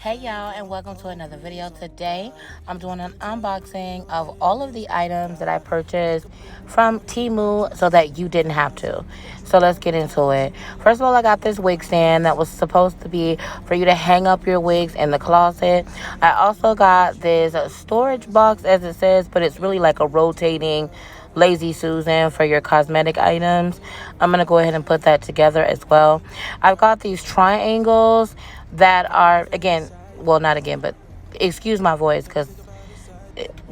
Hey y'all, and welcome to another video. Today I'm doing an unboxing of all of the items that I purchased from Temu so that you didn't have to. So let's get into it. First of all, I got this wig stand that was supposed to be for you to hang up your wigs in the closet. I also got this storage box, as it says, but it's really like a rotating Lazy Susan for your cosmetic items. I'm going to go ahead and put that together as well. I've got these triangles that are, again, well, not again, but excuse my voice because,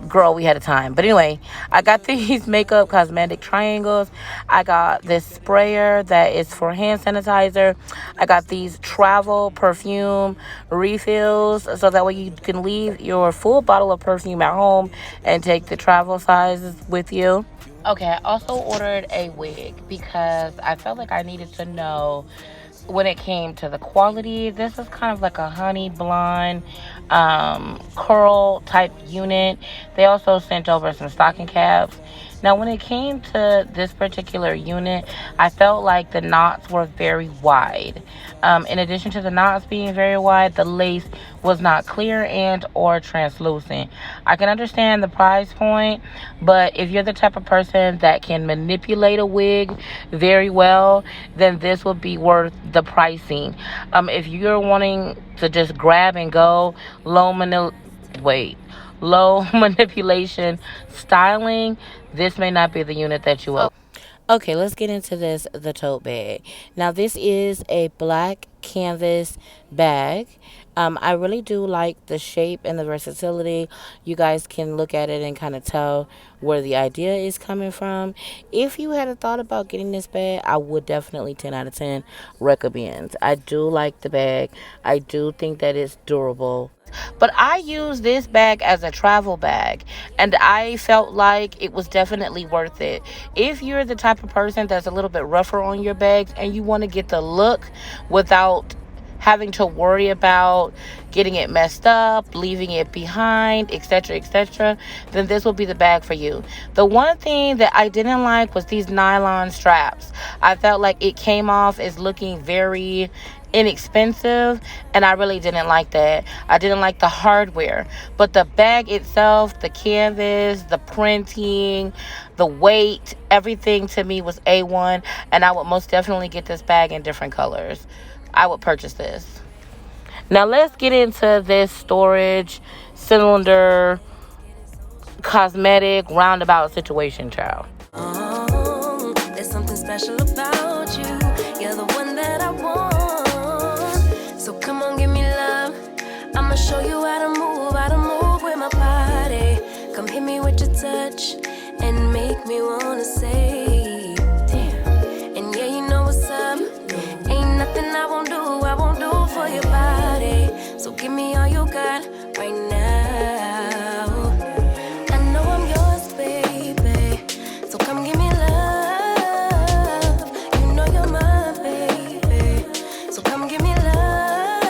girl, we had a time. But anyway, I got these makeup cosmetic triangles. I got this sprayer that is for hand sanitizer. I got these travel perfume refills so that way you can leave your full bottle of perfume at home and take the travel sizes with you. Okay, I also ordered a wig because I felt like I needed to know when it came to the quality. This is kind of like a honey blonde curl type unit. They also sent over some stocking caps. Now, when it came to this particular unit, I felt like the knots were very wide. In addition to the knots being very wide, the lace was not clear and or translucent. I can understand the price point, but if you're the type of person that can manipulate a wig very well, then this would be worth the pricing. If you're wanting to just grab and go, low manipulation styling, this may not be the unit that you will. Okay, let's get into the tote bag. Now, this is a black canvas bag. I really do like the shape and the versatility. You guys can look at it and kind of tell where the idea is coming from. If you had a thought about getting this bag, I would definitely 10 out of 10 recommend. I do like the bag. I do think that it's durable. But I use this bag as a travel bag, and I felt like it was definitely worth it. If you're the type of person that's a little bit rougher on your bags and you want to get the look without having to worry about getting it messed up, leaving it behind, etc., then this will be the bag for you. The one thing that I didn't like was these nylon straps. I felt like it came off as looking very inexpensive, and I really didn't like that. I didn't like the hardware, but the bag itself, the canvas, the printing, the weight, everything to me was A1, and I would most definitely get this bag in different colors. I would purchase this. Now let's get into this storage cylinder cosmetic roundabout situation, child. Oh, there's something special about you. You're the one that I want. So come on, give me love. I'ma show you how to move with my body. Come hit me with your touch and make me wanna say, damn. And yeah, you know what's up. Ain't nothing I won't do for your body. So give me all you got right now. I know I'm yours, baby. So come give me love. You know you're mine, baby. So come give me love.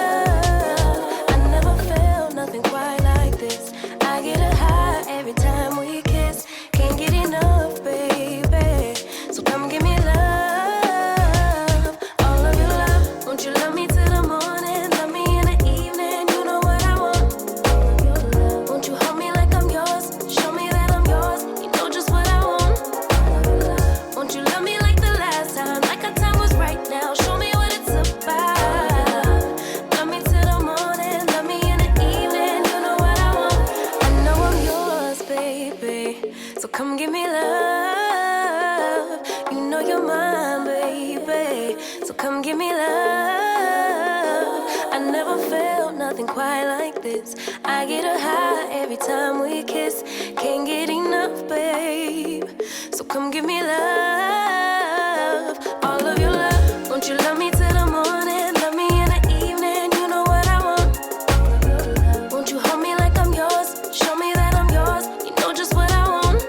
I never felt nothing quite like this. I get a high every time we kiss. Can't get enough, baby. So come give me love. All of your love. Won't you love me till the morning? Love me in the evening. You know what I want. Won't you hold me like I'm yours? Show me that I'm yours. You know just what I want. Won't you love me like the last time? Like our time was right now. Show me what it's about. Love me till the morning. Love me in the evening. You know what I want. I know I'm yours, baby. So come give me love. You know you're mine, baby. So come give me love. I never felt nothing quite like this. I get a high every time we kiss. Can't get enough, babe. So come give me love. All of your love. Won't you love me till the morning? Love me in the evening. You know what I want. Won't you hold me like I'm yours? Show me that I'm yours. You know just what I want.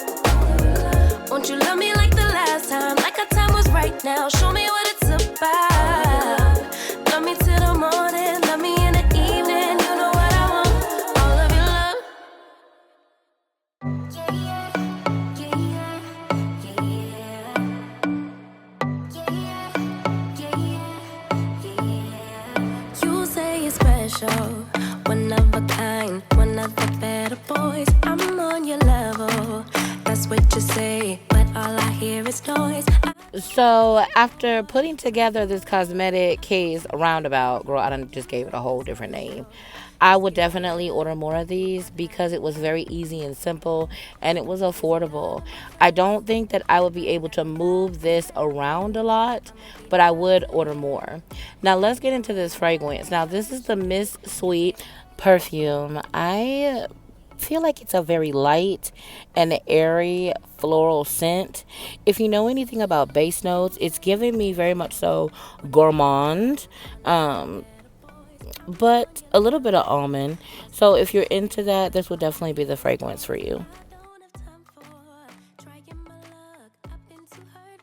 Won't you love me like the last time? Like our time was right now. Show me what it's about. Love me till the morning. Love me in the evening. You know what I want. All of your love. Yeah, yeah, yeah, yeah, yeah, yeah, yeah, yeah. one of a kind, one of the better boys. I'm on your level, that's what you say, but all I hear is noise. So after putting together this cosmetic case roundabout, girl, I done just gave it a whole different name. I would definitely order more of these because it was very easy and simple and it was affordable. I don't think that I would be able to move this around a lot, but I would order more. Now let's get into this fragrance. Now this is the Miss Sweet perfume. I feel like it's a very light and airy floral scent. If you know anything about base notes, it's giving me very much so gourmand, but a little bit of almond. So if you're into that, this will definitely be the fragrance for you.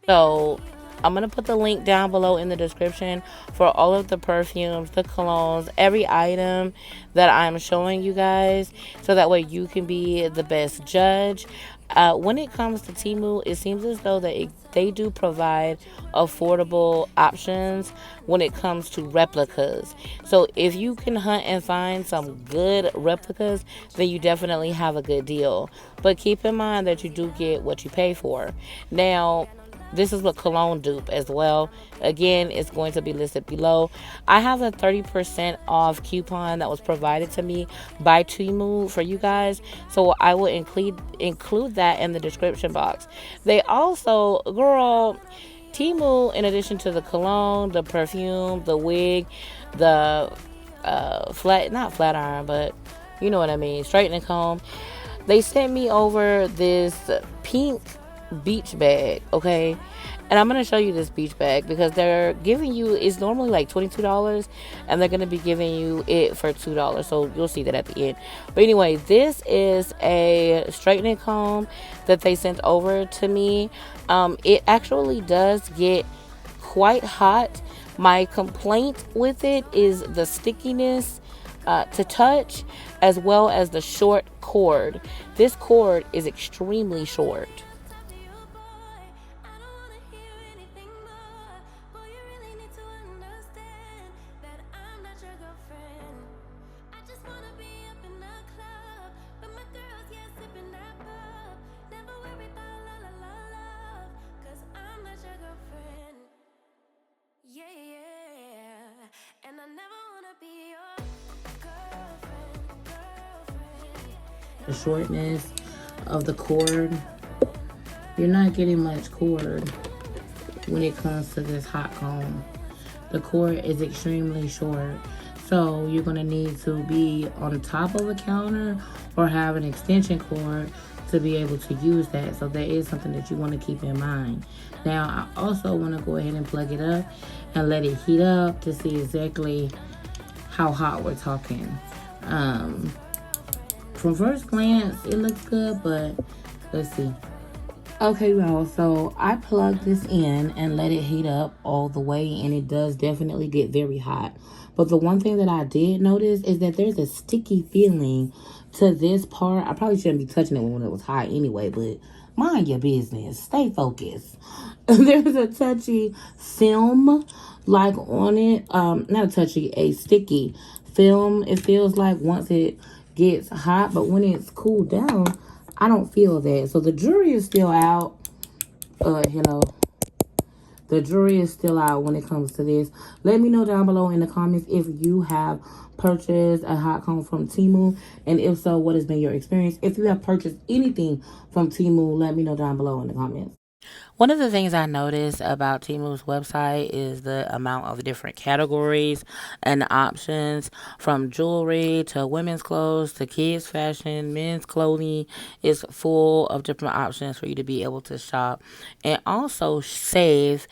So I'm going to put the link down below in the description for all of the perfumes, the colognes, every item that I'm showing you guys, so that way you can be the best judge. When it comes to Temu, it seems as though they do provide affordable options when it comes to replicas. So if you can hunt and find some good replicas, then you definitely have a good deal. But keep in mind that you do get what you pay for. Now, this is what cologne dupe as well. Again, it's going to be listed below. I have a 30% off coupon that was provided to me by Temu for you guys, so I will include that in the description box. They also, girl, Temu, in addition to the cologne, the perfume, the wig, the not flat iron, but you know what I mean, straightening comb, they sent me over this pink beach bag, okay? And I'm gonna show you this beach bag because they're giving you, it's normally like $22 and they're gonna be giving you it for $2, so you'll see that at the end. But anyway, this is a straightening comb that they sent over to me. It actually does get quite hot. My complaint with it is the stickiness to touch, as well as the short cord. This cord is extremely short. The shortness of the cord, you're not getting much cord when it comes to this hot comb. The cord is extremely short, so you're going to need to be on top of a counter or have an extension cord to be able to use that. So that is something that you want to keep in mind. Now I also want to go ahead and plug it up and let it heat up to see exactly how hot we're talking. From first glance, it looks good, but let's see. Okay, y'all, so I plugged this in and let it heat up all the way, and it does definitely get very hot. But the one thing that I did notice is that there's a sticky feeling to this part. I probably shouldn't be touching it when it was hot anyway, but mind your business. Stay focused. There's a touchy film like on it. Not a touchy, a sticky film. It feels like once it gets hot, but when it's cooled down, I don't feel that. So the jury is still out. The jury is still out when it comes to this. Let me know down below in the comments if you have purchased a hot comb from Temu, and if so, what has been your experience? If you have purchased anything from Temu, let me know down below in the comments. One of the things I noticed about Temu's website is the amount of different categories and options, from jewelry to women's clothes to kids fashion, men's clothing. Is full of different options for you to be able to shop and also save,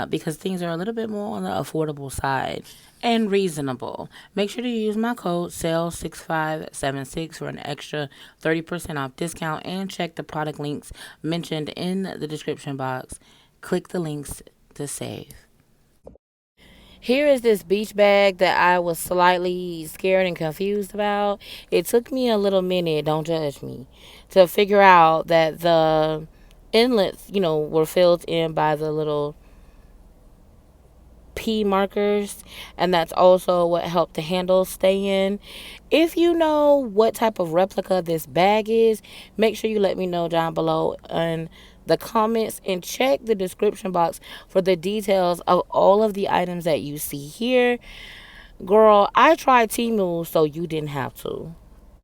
because things are a little bit more on the affordable side and reasonable. Make sure to use my code SALE6576 for an extra 30% off discount, and check the product links mentioned in the description box. Click the links to save. Here is this beach bag that I was slightly scared and confused about. It took me a little minute, don't judge me, to figure out that the inlets, were filled in by the little P markers, and that's also what helped the handles stay in. If you know what type of replica this bag is, make sure you let me know down below in the comments, and check the description box for the details of all of the items that you see here. Girl, I tried Temu so you didn't have to.